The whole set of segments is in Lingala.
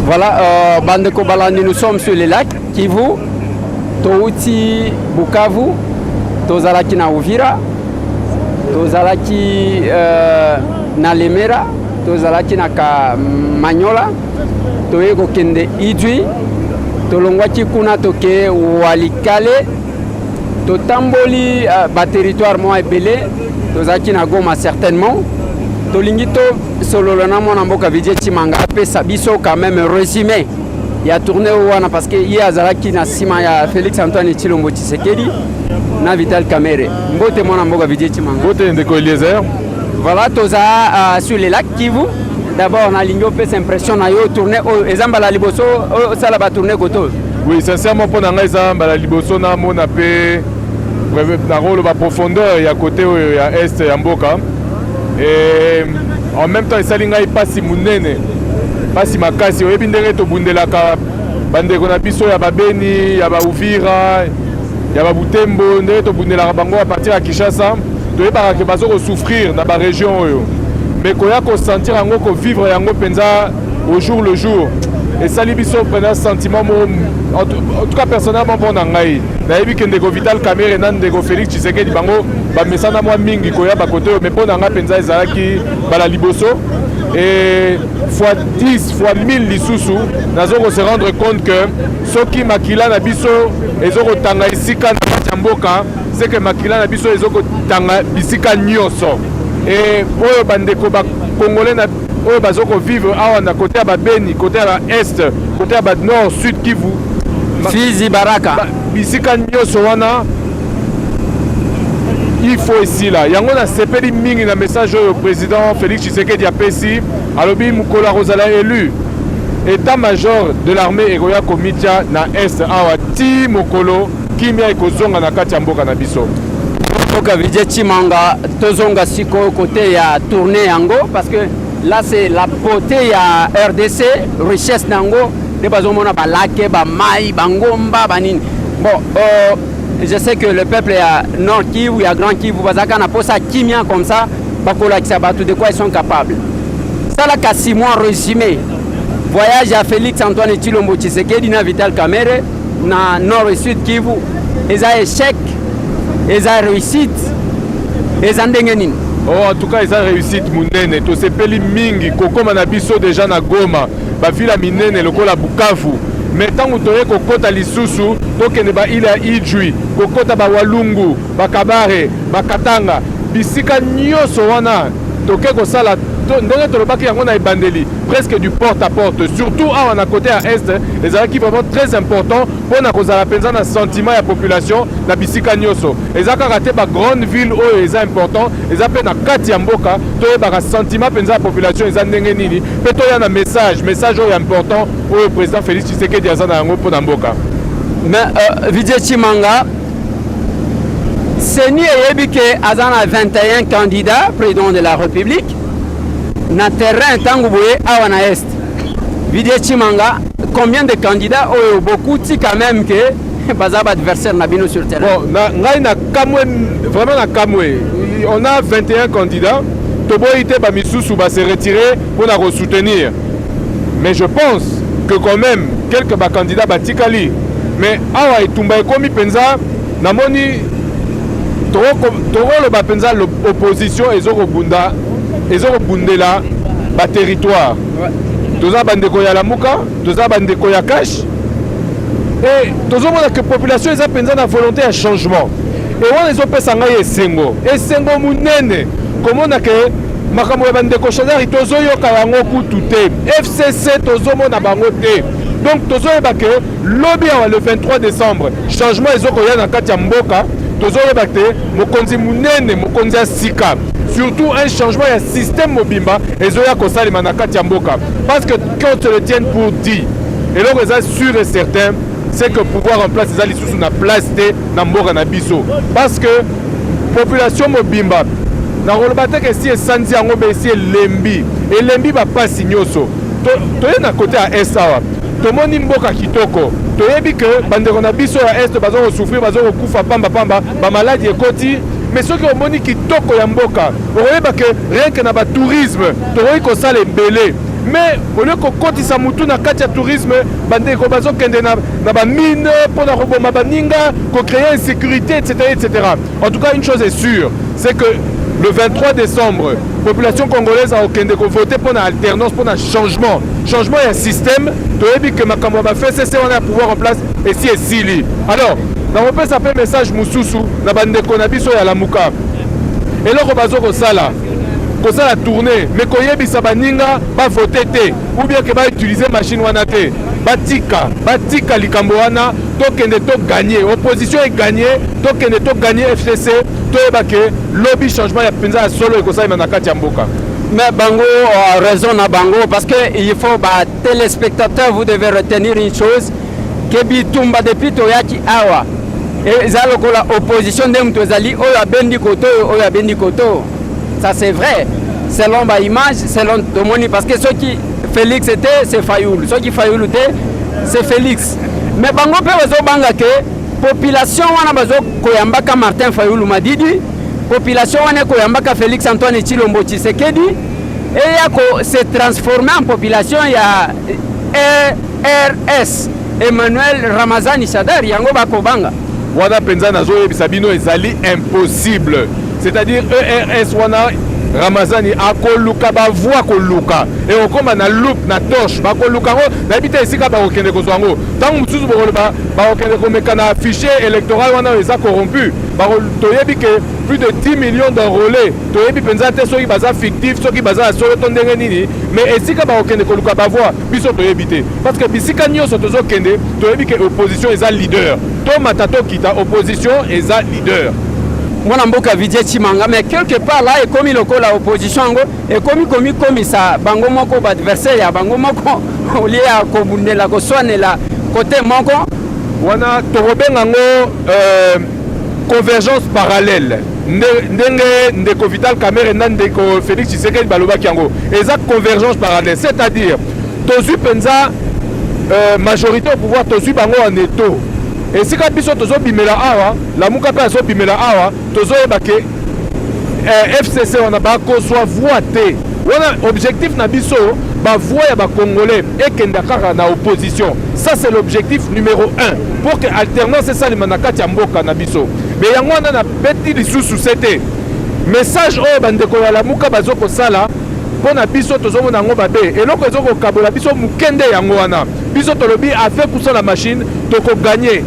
Voilà, Bande Kobalandi, nous sommes sur les lacs Kivu, Touti, Bukavu, Tozalaki na Uvira, Tozalaki na Lemera, Tozalaki na Manyola, Toyeko Kende Idui, Tolongwaki kuna toke Walikale, Totamboli ba territoire moi ebele, Tozalaki na Goma certainement. Tolingito sololana mona mboka Vidie Chimanga apesa biso quand même résumé. Il a tourné wana parce que hier azalaki na sima ya Félix Antoine Tshilombo Tshisekedi na Vital Kamerhe. Mbote mona mboka Vidie Chimanga. Mbote ndeko Eliezer. Voilà toza sur les lacs Kivu. D'abord on a lingo fait impression na yo tourner au ezamba la liboso au sala ba tourner koto. Oui, sincèrement pour nanga ezamba la liboso na mona pe na rôle ba profondeur ya côté ya est ya mboka. Et en même temps, Salinga est pas si mounene, pas si makasi. Au début, ndenge to bundelaka bande kona biso ya babeni, ya ba Uvira, ya ba Butembo, ndenge to bundelaka bango à partir à Kinshasa. To yeba ke bazo ko souffrir na ba région oyo. Mais koya ko sentir yango ko vivre yango penza au jour le jour. Et sali biso prendre un sentiment en tout cas personnellement bon nangai. Na yebi ke ndeko Vital Kamerhe na ndeko Félix Tshisekedi bango ba mesana mwa mingi koya ba côté mais pour nanga penza ezalaki bala liboso et fois 10 fois 1000 lisusu nazo ko se rendre compte que soki makila na biso ezoko tanga isika na mboka c'est que makila na biso ezoko tanga bisika nyoso et oyo bandeko ba congolais na oyo bazoko vivre awa na côté ya Beni, côté ya est, côté ya nord, sud Kivu, Fizi Baraka. Bisika nyoso wana il faut ici là. Yango na sepeli mingi na message au président Félix Tshisekedi apesi alobi mukola rozala élu état-major de l'armée egoya komitia na est awa ti mokolo kimia ekozonga na kati ya mboka na biso. Mboka Vidie Chimanga tozonga siko côté ya tourner yango parce que là c'est la beauté ya RDC, richesse nango, de bazomona ba lake, ba mai, ba ngomba, ba nini. Bon, je sais que le peuple à Nord Kivu, à Grand Kivu, bazaka na posa kimia comme ça, bakola ki sabatu de quoi ils sont capables. Ça là 6 mois résumé. Voyage à Félix Antoine Tshilombo Tshisekedi na Vital Kamerhe na Nord et Sud Kivu. Ils ont échec, ils ont réussite, ils ont dengenine. Oh, en tout cas, ils ont réussi munene. To sepeli mingi kokoma na biso déjà na Goma, ba vila minene lokola Bukavu. Mais tant que toye kokota lisusu, tokende ba ila Idjui, kokota ba Walungu, ba Kabare, ba Katanga, bisika nyoso wana toke ko sala ndenge tolobaki yango na ebandeli presque du porte à porte, surtout à na côté à est, les arrêts qui vraiment très important pour na kozala penza na sentiment ya population na bisika nyoso. Ezaka raté ba grande ville o eza important, ezape na kati ya mboka to ba sentiment penza ya population eza ndenge nini, pe to ya na message o important au président Félix Tshisekedi azana yango pour na mboka. Mais Vidie Chimanga Seni yebi ke azana 21 candidats président de la République. Na terrain tangu boye awa na est Vidie Chimanga combien de candidats oyo beaucoup ti quand même que bazaba adversaire na bino sur terrain. Bon ngai na kamwe vraiment na kamwe on a 21 candidats toboyi te ba misusu ba se retirer pour la soutenir mais je pense que quand même quelques ba candidats ba tikali mais awa etumba ekomi penza namoni toro ba penza l'opposition ezoko bunda ezoko bundela ba territoire toza bandeko ya lamuka toza bandeko ya cash et tozo mona que population eza penza na volonté ya changement et wana ezopesa ngai esengo munene komona ke makambo ya bandeko Shadari tozoyoka yango kutu te FCC tozomona bango te donc tozoyeba ke lobby awa le 23 décembre changement ezokoya na kati ya mboka tozoyeba te mokonzi munene mokonzi ya sika surtout un changement ya système mobimba ezoya kosalema na kati ya mboka parce que quand on le tient pour dit et donc eza sûr et certain c'est que pouvoir en place eza lisusu na place te na mboka na biso parce que population mobimba na koloba te ke si esanzi yango be esi elembi bapasi nyonso toye na côté ya est awa tomoni mboka kitoko toyebi ke bandeko na biso ya est bazokosouffrir bazokokufa pamba bamaladi ekoti mais soki omoni kitoko ya mboka okoyeba ke rien que na batourisme tokoki kosala ebele mais au lieu kokotisa mutu na kati ya tourisme bandeko bazokende na bamine mpona koboma baninga kocréer insécurité etc. En tout cas une chose est sûre, c'est que le 23 décembre population congolaise aokende kovote mpona alternance, mpona changement ya système. Toyebi que makambo bafesese wana ya pouvoir en place esi esili. Alors nakopesa mpe message mosusu na bandeko na biso ya lamuka, eloko bazokosala tournée mais koyebisa baninga bavote te ou bien ke bautilize machine wana te, batika likambo wana, tokende to gagner, opposition e gagner, tokende to gagner FCC, toyeba ke lobby changement ya penza ya solo ekosalema na kati ya mboka. Mais Bango a raison na Bango, parce que il faut, téléspectateurs, vous devez retenir une chose, que Bitumba depuis Toyaki Awa, et Zaloko la opposition de Mtozali, Oya Bendi Koto, ça c'est vrai, selon ma image, selon Domoni, parce que ceux qui Félix était, c'est Fayoul, ceux qui Fayoul était, c'est Félix. Mais Bango peut vous banga que population wana bazo koyambaka Martin Fayoul Madidi, population wana koyambaka Félix Antoine Tshilombo Tshisekedi, et yako se transformer en population ya ERS Emmanuel Ramazani Shadar yango bakobanga wana penza nazo yebisa bino ezali impossible, c'est-à-dire ERS wana Ramazani akoluka bavoi koluka et okoma na loupe na torche bakoluka ngo na bita esika bakokende kozwango tango mususu bokoloba bakokende komeka na fichier électoral wana eza corrompu toyebi ke plus de 10 millions d'enrôlés toyebi penza te soki baza fictif soki baza solo to ndenge nini mais esika bakokende koluka bavoi biso toyebi te parce que bisika nyonso tozokende toyebi ke opposition eza leader to matato kita opposition eza leader. Moi mboka Vidie Chimanga, mais quelque part là et comme il est la opposition et comme ça bango moko adversaire ya bango moko au lieu à kobundela ko soane la côté moko wana tobenga ngo convergence parallèle ndenge ndeko Vital Kamerhe ndeko Félix Tshisekedi balobaki yango eza convergence parallèle, c'est-à-dire tozu penza majorité au pouvoir tozu bango en étau. Et si quand biso tozo bimela awa la muka pe azo bimela awa tozo ebake FCC on a ba ko soit voté on objectif na biso ba voix ya ba congolais et kenda kaka na opposition, ça c'est l'objectif numéro 1 pour que alternance ça le manakati ya mboka na biso. Mais yango wana na beti lisusu c'était message oyo bandeko ya la muka bazoko sala pona biso tozomona ngo babe eloko ezoko kabola biso mukende yango wana biso tolobi avec pour la machine toko gagner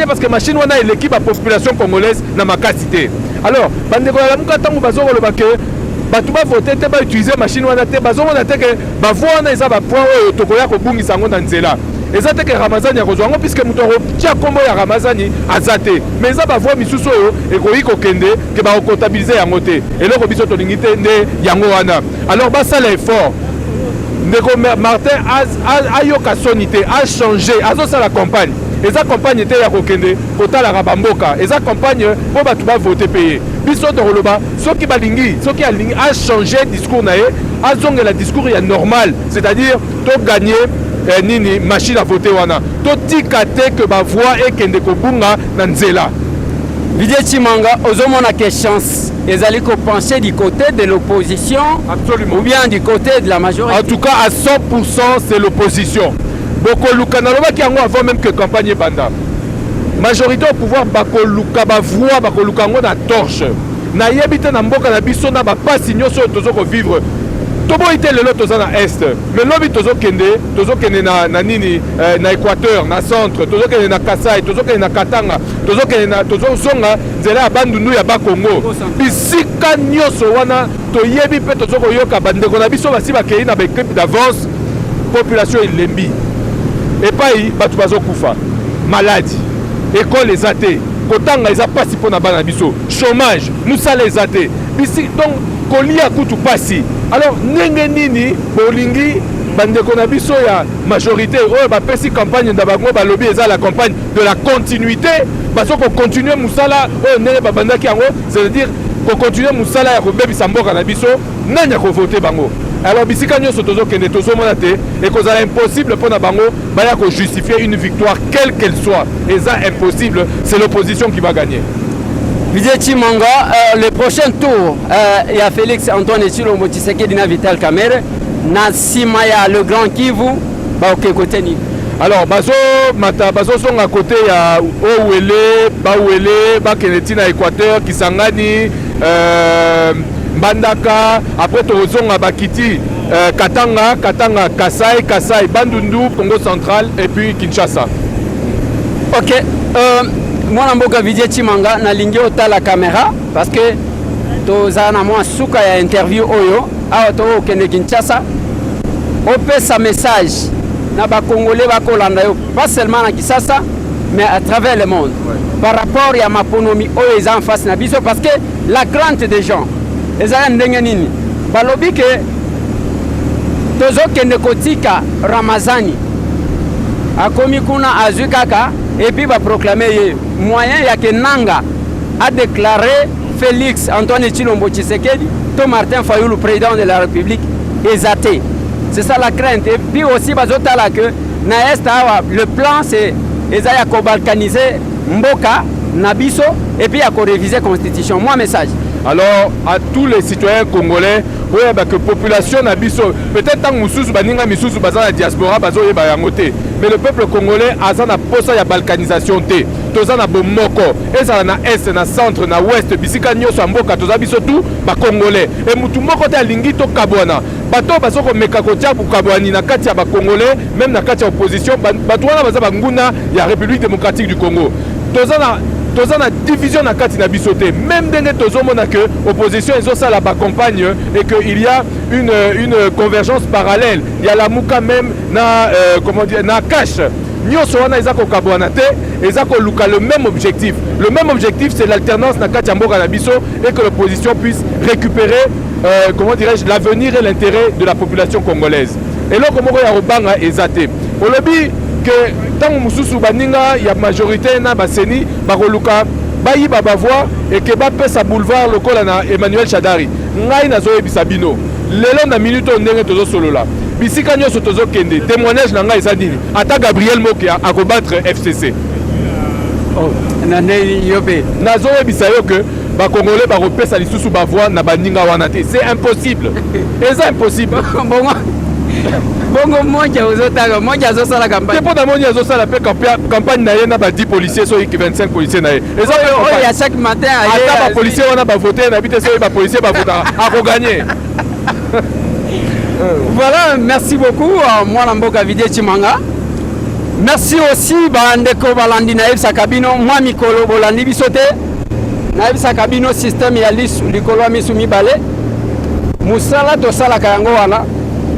parce que machine wana l'équipe la population congolaise na makasité. Alors bandeko ya muka tango bazoko lobake batu ba voter te ba utiliser machine wana te bazomona te ke ba voix wana eza ba point oyo toko ya ko bungisa ngo na nzela ezate ke Ramazani ya kozwango puisque muto tia kombo ya Ramazani azate mais eza ba voix misusu oyo ekoyi kokende ke ba comptabiliser yango te eloko biso tolingi te nde yango wana. Alors basala effort ndeko Martin ayoka sonité a changé azosala campagne eza campagne te ya kokende kotalaka bamboka eza campagne po batu ba voter payer biso tokoloba soki balingi soki alingi a changé discours na ye azongela discours ya normal, c'est-à-dire to gagner nini machine à voter wana to tika te que ba voix ekende kobunga na nzela. Vidie Chimanga ozomona que chance ezali ko pencher du côté de l'opposition. Absolument. Ou bien du côté de la majorité. En tout cas à 100% c'est l'opposition. Boko luka na loba ki yango avant même que campagne banda majorité au pouvoir bako luka ba voix bako luka ngo na torche na yebite na mboka na biso na ba pasi nyonso tozoko vivre tobo ite lelo toza na est mais lobi tozokende na nini na Équateur na centre tozokende na Kasai tozokende na Katanga tozosonga nzela ya bandundu ya bakongo bisika nyonso wana toyebi pe tozokoyoka bandeko na biso basi bakei na baequipe d'avance population elembi epai batu bazokufa maladi école eza te kotanga eza pasi mpona bana biso chômage musala eza te bisi donc kolia kutu pasi. Alors ndenge nini bolingi bandeko na biso ya majorité oyo bapesi campagne na bango balobi eza la campagne de la continuité basoko continuer musala oyo ndenge babandaki yango, c'est-à-dire ko continuer musala ya kobebisa mboka na biso nani ko voter bango. Alors bisika nyonso tozokende tozomona te ekozala impossible mpona bango baya ko justifier une victoire quelle qu'elle soit, eza impossible, c'est l'opposition qui va gagner. Vidie Chimanga, le prochain tour, il y a Félix Antoine Tshilombo Tshisekedi na Vital Kamerhe. na nsima ya le Grand Kivu baoke kote nini? Alors bazo sont à côté ya Owele, Bawele, Bakeneti na Équateur, Kisangani, Mbandaka, après tozonga bakiti Katanga, Kasai, Bandundu, Congo central et puis Kinshasa. Ok, mwana mboka Vijay Chimanga na lingi otala caméra parce que toza na mwa suka ya interview oyo awa to okende Kinshasa opesa message na ba Congolais bakolanda yo pas seulement na Kinshasa mais à travers le monde par rapport ya maponomi oyo eza en face na biso parce que la crainte des gens eza ndenge nini balobi ke tozokende kotika Ramazani akomi kuna azwi kaka et puis va proclamer moyen ya Kenanga a déclaré Félix Antoine Tshilombo Tshisekedi to Martin Fayulu président de la République exaté. C'est ça la crainte. Et puis aussi bazotala que na est le plan c'est ezaya ko balkaniser mboka nabiso et puis à ko réviser constitution. Moi message. Alors à tous les citoyens congolais, oui, bah, que population nabiso peut-être tant mususu baninga misusu bazana diaspora bazo yeba yangote. Mais le peuple congolais a na posa ya balkanisation te. Toza na bomoko, ezala na est na centre na ouest bisika nyoso mboka toza biso tout ba congolais. Et mutu moko te alingi to kabwana. Bato bazoko meka kotia bu kabwani na kati ya ba congolais, même na kati ya opposition, bato wana baza banguna ya République démocratique du Congo. Toza na division na kati na bisoté, même denge tozomona que opposition ezosa la ba campagne et que il y a une convergence parallèle. Il y a la muka même na comment dire na cash. Nyoso wana ezako kabwana te, ezako luka le même objectif. Le même objectif c'est l'alternance na kati ya mboka na biso et que l'opposition puisse récupérer comment dirais-je l'avenir et l'intérêt de la population congolaise. Et là comme ya robanga ezate. Olobi que tant mususu baninga ya majorité na baseni bakoluka bayi babavoa et que bapesa boulevard lokola na Emmanuel Shadari ngai nazoyebisa bino lelo na minute ndenge tozo solola bisika nyoso tozo kende témoignage na ngai eza nini ata Gabriel Mokia akobattre FCC nane yobe nazoyebisa yo que bakongolais bakopesa lisusu bavoa na baninga wana te c'est impossible eza impossible bongo moja uzotaka moja azosala campagne te pona moja azosala pe campagne na ye na ba 10 policiers so 25 policiers na ye eza oyo ya chaque matin ata ba policiers wana ba voter na bité so ba policiers ba voter a gagner. Voilà, merci beaucoup mwana mboka Vijay Chimanga. Merci aussi bandeko balandi na Ebsa Kabino mwa mikolo bolandi bisote na Ebsa Kabino système ya lisu likolo misu mibale musala to sala kayango wana.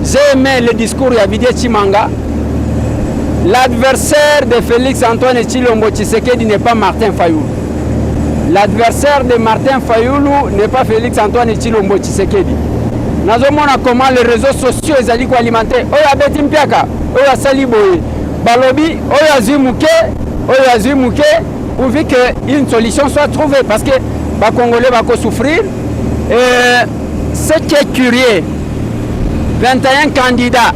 J'ai aimé le discours de Vijay Chimanga. L'adversaire de Félix Antoine Tshilombo Tshisekedi n'est pas Martin Fayulu. L'adversaire de Martin Fayulu n'est pas Félix Antoine Tshilombo Tshisekedi. Nazomona comment les réseaux sociaux ezali ko alimenter. Oyo abeti mpiaka, oyo asali boye. Balobi, oyo azui muke, pour que une solution soit trouvée parce que les Congolais vont souffrir. Et ce qui est curieux, 21 candidats,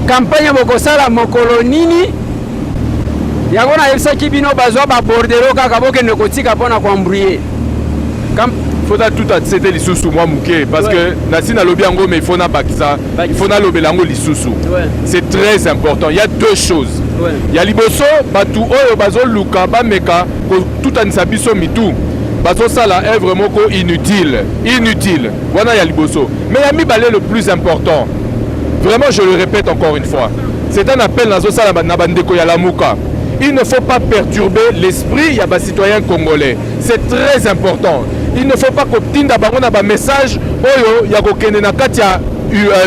campagne bokosala mokolo nini yango na yebisa kibino bazwa ba bordero kaka boke ne kotika pona ko embrouiller faudra tout accepter lisusu moi muke parce que nasi na lobi yango mais il faut na bakisa il faut na lobela yango lisusu c'est très important. Il y a deux choses. Il y a liboso batu oyo bazo luka ba meka ko tout anisa biso mitu bazo sala œuvre moko inutile wana ya liboso mais ya mibale le plus important vraiment je le répète encore une fois c'est un appel nazo sala na bandeko ya lamuka. Il ne faut pas perturber l'esprit ya ba citoyens congolais, c'est très important. Il ne faut pas que tinda bango na ba message oyo ya kokende na kati ya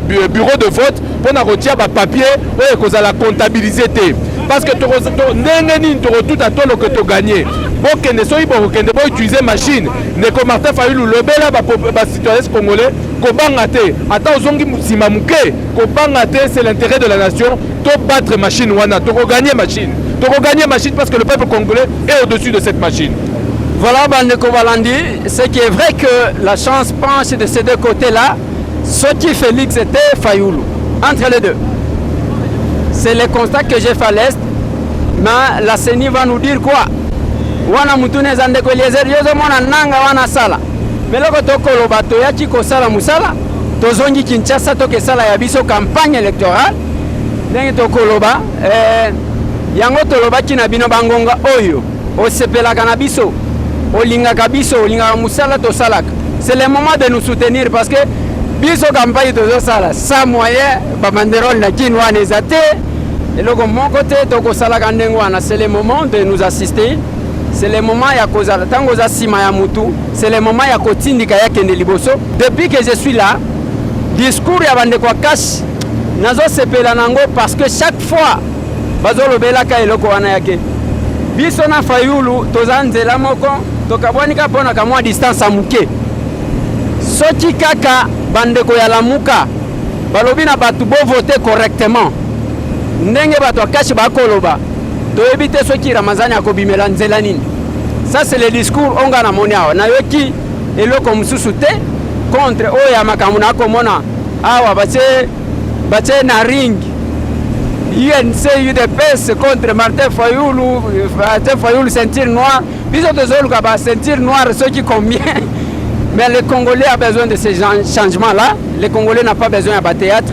bureau de vote pour na kotia ba papier oyo kozala comptabiliser te parce que ndenge nini tout à tolo que to gagner bokende soki bokende bo utiliser machine ndeko Martin Fayulu lobela ba citoyens congolais kobanga te ata ozongi musima muke kobanga te c'est l'intérêt de la nation to battre machine wana to gagner machine parce que le peuple congolais est au-dessus de cette machine. Voilà bandeko balandi, c'est qui est vrai que la chance penche de ces deux côtés-là, ce qui Félix était Fayulu entre les deux. C'est le constat que j'ai fait à l'Est, mais la CENI va nous dire quoi? Wana mutune zandeko Eliezer yozo mona nanga wana sala. Mais loko toko lobato ya chiko sala musala, tozongi Kinshasa tokesala ya biso campagne électorale ndenge tokoloba yango tolobaki na bino bangonga oyo osepelaka na biso olingaka biso olingaka musala tosalaka. C'est le moment de nous soutenir parce que biso campagne tozosala sans moyen babanderole na kini wana eza te eloko moko te tokosalaka ndenge wana. C'est le moment de nous assister, c'est le moment ya kozala ntango oza nsima ya mutu, c'est le moment ya kotindika yakende liboso. Depuis que je suis là, discours ya bandeko ya Kash nazosepela nango parce que chaque fois bazolobelaka eloko wana yake biso na Fayulu toza nzela moko tokabwanika mpona kamwa distance ya muke. Soki kaka bandeko ya Lamuka balobi na bato bo voter correctement ndenge bato ya Kash bakoloba toyebi te soki Ramazani akobimela nzela nini. Ça c'est le discours onga na moni awa nayoki eloko mosusu te contre oyo ya makambo na akomona awa batie na ring UNC UDPS contre Martin Fayulu ceinture noire. Biso tozoluka ba ceinture noire soki combien. Mais le Congolais a besoin de ces changements-là. Le Congolais n'a pas besoin de théâtre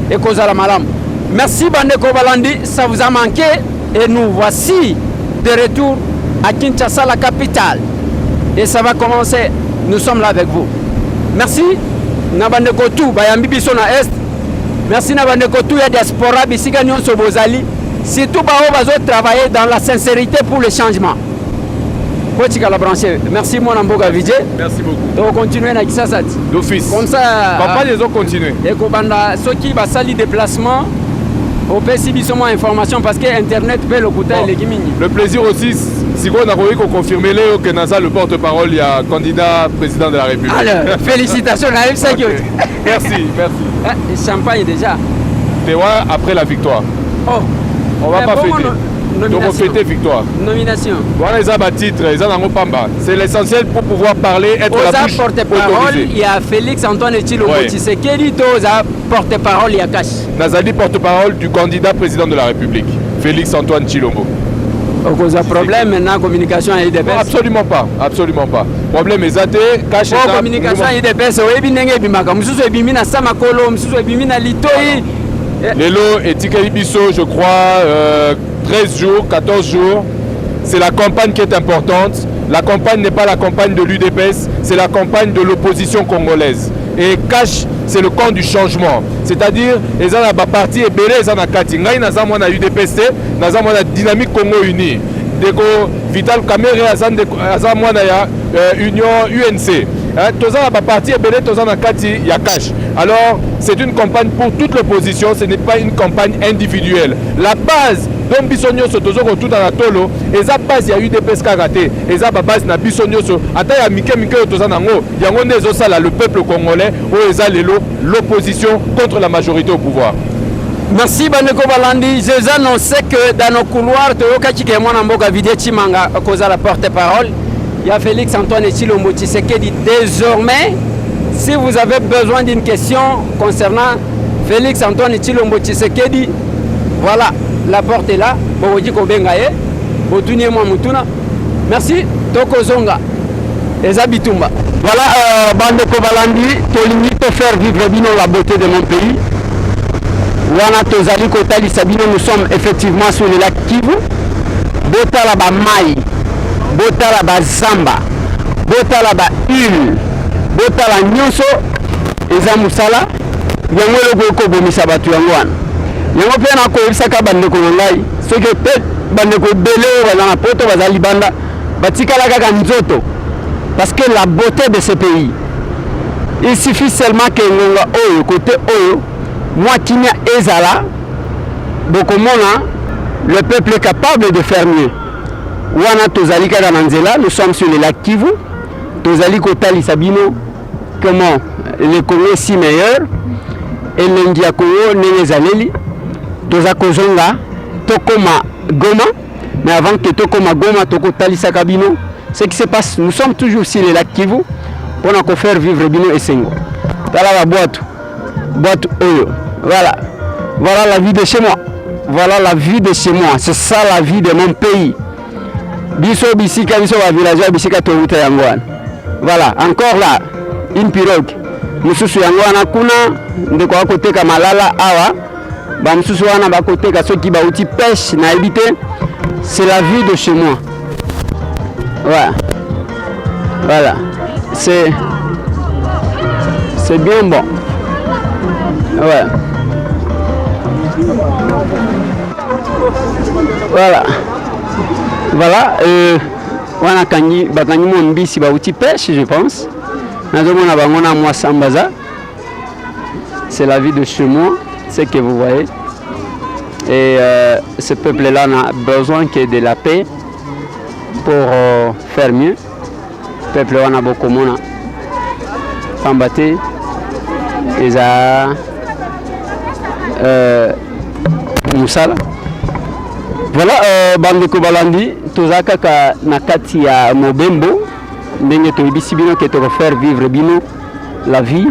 et cause à la malam. Merci Bandeko Balandi, ça vous a manqué et nous voici de retour à Kinshasa, la capitale. Et ça va commencer, nous sommes là avec vous. Merci Nabandeko tout, Bayambi biso na Est. Merci Nabandeko tout, ya diaspora bisika nyonso bozali. Surtout bao bazo travailler dans la sincérité pour le changement. Merci mon Amboga Vijay. Merci beaucoup. Donc continuer na Kisasa. D'office. Comme ça. Papa les autres continuer. Et kobanda soki ba sali déplacement au PCB seulement information parce que internet peut le coûter les gimini. Le plaisir aussi si on a réussi à confirmer Léo que Nasa le porte-parole il y a candidat président de la République. Alors, félicitations à FC. Merci, merci. Champagne déjà. Tewa après la victoire. Oh. On va pas fêter. Donc on fêter victoire. Nomination. Voilà les titres, les Pamba. C'est l'essentiel pour pouvoir parler, être la bouche porte-parole. Il y a Félix Antoine Tshilombo Tshisekedi, porte-parole, il y a Kash. Nazali porte-parole du candidat président de la République, Félix Antoine Tshilombo. Cause un problème maintenant communication à IDPS. Absolument pas, absolument pas. Problème est athée, Kash. Communication à IDPS. Oui, binenge bimaka. Mususu ebimina samakolo, mususu ebimina litoi. Lelo et Tikeli Bisso, je crois, 13 jours, 14 jours. C'est la campagne qui est importante. La campagne n'est pas la campagne de l'UDPS, c'est la campagne de l'opposition congolaise. Et Kash, c'est le camp du changement. C'est-à-dire, les gens ont parti et belé, les gens ont kati. Ngai naza mwana UDPS, naza mwana Dynamique Congo Uni. Deko Vital Kamerhe aza mwana ya Union UNC. Tous les partis et tous les kati ya Kash. Alors, c'est une campagne pour toute l'opposition, ce n'est pas une campagne individuelle. La base dont Bissonio se tozo tout dans la tolo, et ça base ya UDPS karaté, et ça base na Bissonio so ata ya mike toza nango, yango nezo sala le peuple congolais ou eza lelo l'opposition contre la majorité au pouvoir. Merci Bandeko Balandi. Je vous annonce que dans nos couloirs, Toyoka Chikemona Mboga Vijay Chimanga, à cause de la porte-parole, il y a Félix Antoine Tshilombo Tshisekedi. Désormais, si vous avez besoin d'une question concernant Félix Antoine Tshilombo Tshisekedi, voilà, la porte est là. Merci. Toko Zonga. Ezabitumba. Voilà, Bandeko Balandi, Tolingi te faire vivre bien la beauté de mon pays. Wana Tozali Kotali Sabino, nous sommes effectivement sur le lac Kivu. Botala ba Mai, Botala ba Zamba, Botala ba Île, Botala Nyonso, Eza Musala, Yango Logo Kobomisa Batu Yangoan. Yango Pena Koyisaka Bandeko Ngai, ce que peut Bandeko Bele, Wana Poto, Bazali Banda, Batika Laga Nzoto. Parce que la beauté de ce pays, il suffit seulement que Ngonga Oyo, côté Oyo, moi qui n'y a Ezala, donc le peuple est capable de faire mieux. Wana Tozali Kadananzela, nous sommes sur le lac Kivu, Tozali Kotali Sabino, comment le Congo est si meilleur, et l'India Congo n'est Zaleli, Tozako Zonga, Tokoma Goma, mais avant que Tokoma Goma, Tokotali Sakabino, ce qui se passe, nous sommes toujours sur le lac Kivu, pour nous faire vivre Bino et Sengo. Voilà la boîte Oyo. Voilà. Voilà la vie de chez moi. Voilà la vie de chez moi. C'est ça la vie de mon pays. Biso bisika biso wa villageois bisika tohuta yangoan. Voilà, encore là, une pirogue. mususu yango wana kuna ndeko akoteka malala awa ba mususu wana bakoteka soki bauti pêche na habité. C'est la vie de chez moi. Voilà. C'est bien bon. Ouais. Voilà. Wana kanyi bakanyi mon bisi bauti pêche, je pense. Nazomona bangona moi sambaza. C'est la vie de chez moi, c'est que vous voyez. Et ce peuple-là n'a besoin que de la paix pour faire mieux. Le peuple a beaucoup de monde. Pambaté, Eza Moussala. Voilà, Bandeko Balandi, Tozaka Nakati ya Mobembo, Ndenge Toibisi Bino qui te faire vivre Bino la vie.